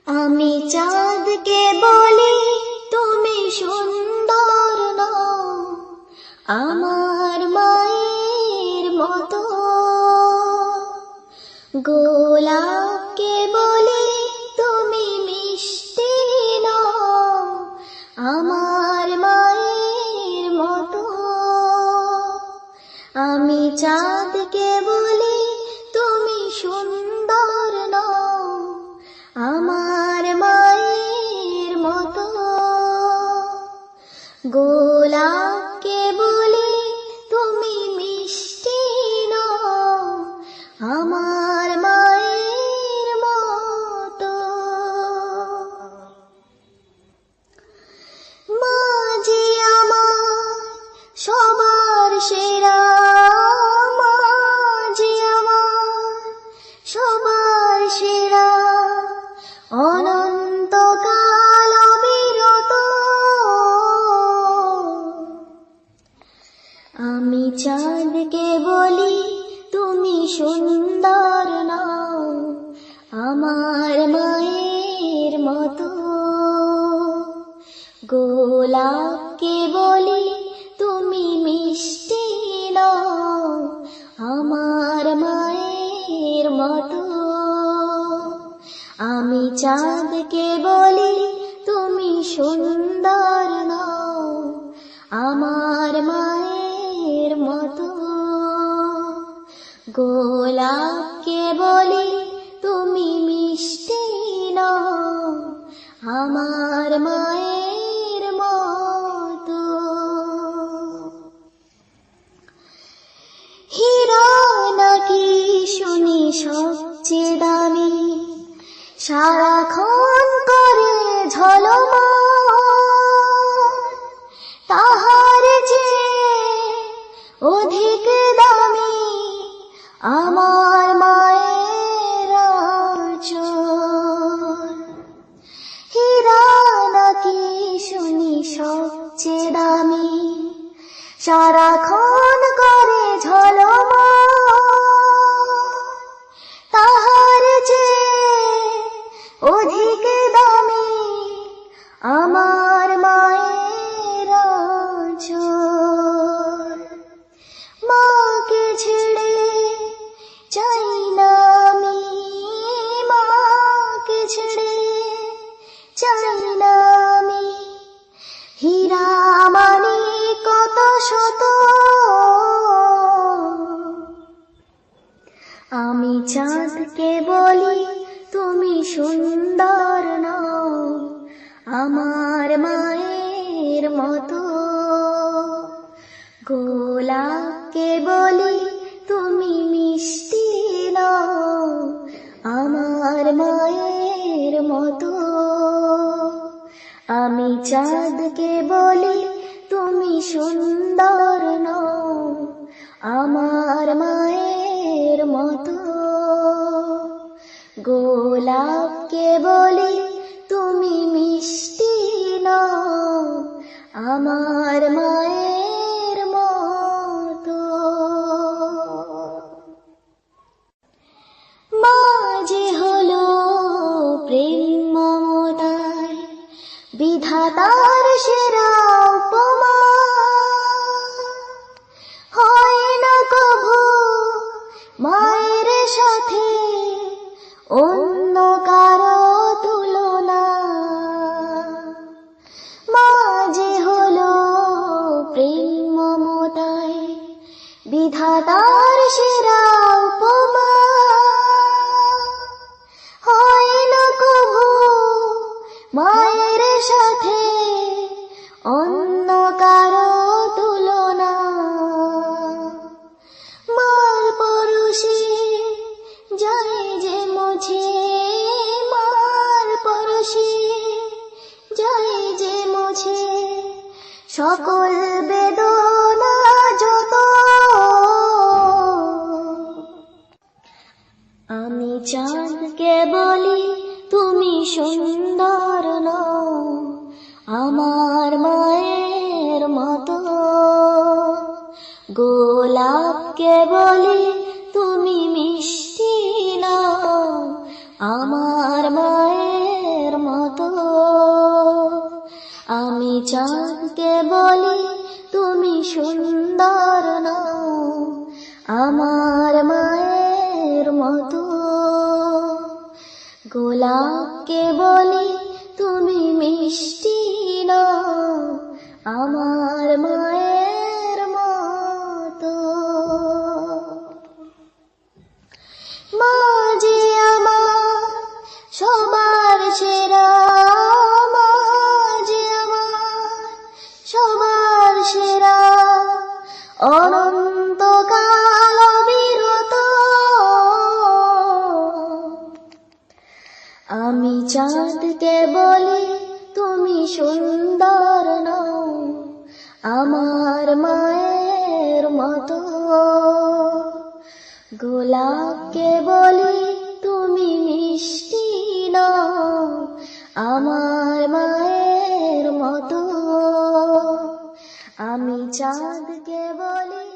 আমি চাঁদকে বলি তুমি সুন্দর নও, আমার মায়ের মতো। গোলাপকে বলি তুমি মিষ্টি নও, আমার মায়ের মতো। আমি চাঁদকে বলি তুমি সুন্দর নও, আমার মায়ের মতো। গোলাপকে বলি তুমি মিষ্টি নও, আমার মায়ের মতো। মা যে আমার সবার সেরা, মা যে আমার সবার সেরা, অনন্তকাল অবিরত। আমি চাঁদকে বলি তুমি সুন্দর নও, আমার মায়ের মতো। গোলাপকে বলি তুমি মিষ্টি নও, আমার মায়ের মতো। আমি চাঁদকে বলি তুমি সুন্দর নও, আমার মায়ের মতো। গোলাপকে বলি তুমি মিষ্টি নও, আমার মায়ের মতো। হীরা নাকি শুনি সবচেয়ে দামি, সারাক্ষণ করে ঝলমল, তাহার যে অধিক দামি আমার মায়ের আঁচল। হীরা নাকি শুনি সবচেয়ে দামি, সারাক্ষণ করে ঝলমল, তাহার যে অধিক দামি আমার মায়ের আঁচল। মাকে ছেড়ে চাই না আমি, মাকে ছেড়ে চাই না আমি, হীরা মানি কত শত। আমি চাঁদকে বলি তুমি সুন্দর নও, আমার মায়ের মতো। গোলাপকে বলি তুমি মিষ্টি নও, আমার মায়ের মতো। আমি চাঁদকে বলি তুমি সুন্দর নও, আমার মায়ের মতো। গোলাপকে বলি তুমি মিষ্টি নও, আমার মায়ের মতো। মা যে হলো প্রেম মমতায় বিধাতার সেরা উপমা, হয় না কভু মায়ের সাথে অন্য কারো তুলনা। মা যে হলো প্রেম মমতায় বিধাতার সেরা উপমা, হয় না কভু মায়ের সাথে অন্য কারো তুলনা। মার পরশে যায় যে মুছে, মার পরশে যায় যে মুছে সকল বেদনা যত। আমি চাঁদকে বলি তুমি সুন্দর নও, আমার মায়ের মতো। গোলাপকে বলি তুমি মিষ্টি নও, আমার মায়ের মতো। আমি চাঁদকে বলি তুমি সুন্দর নও, আমার মায়ের মতো। গোলাপকে বলি তুমি মিষ্টি নও, আমার মায়ের মতো। মা যে আমার সবার সেরা, মা যে আমার সবার সেরা, অনন্তকাল অবিরত। আমি চাঁদকে বলি তুমি সুন্দর নও, আমার মায়ের মতো। গোলাপকে বলি তুমি মিষ্টি নও, আমার মায়ের মতো। আমি চাঁদকে বলি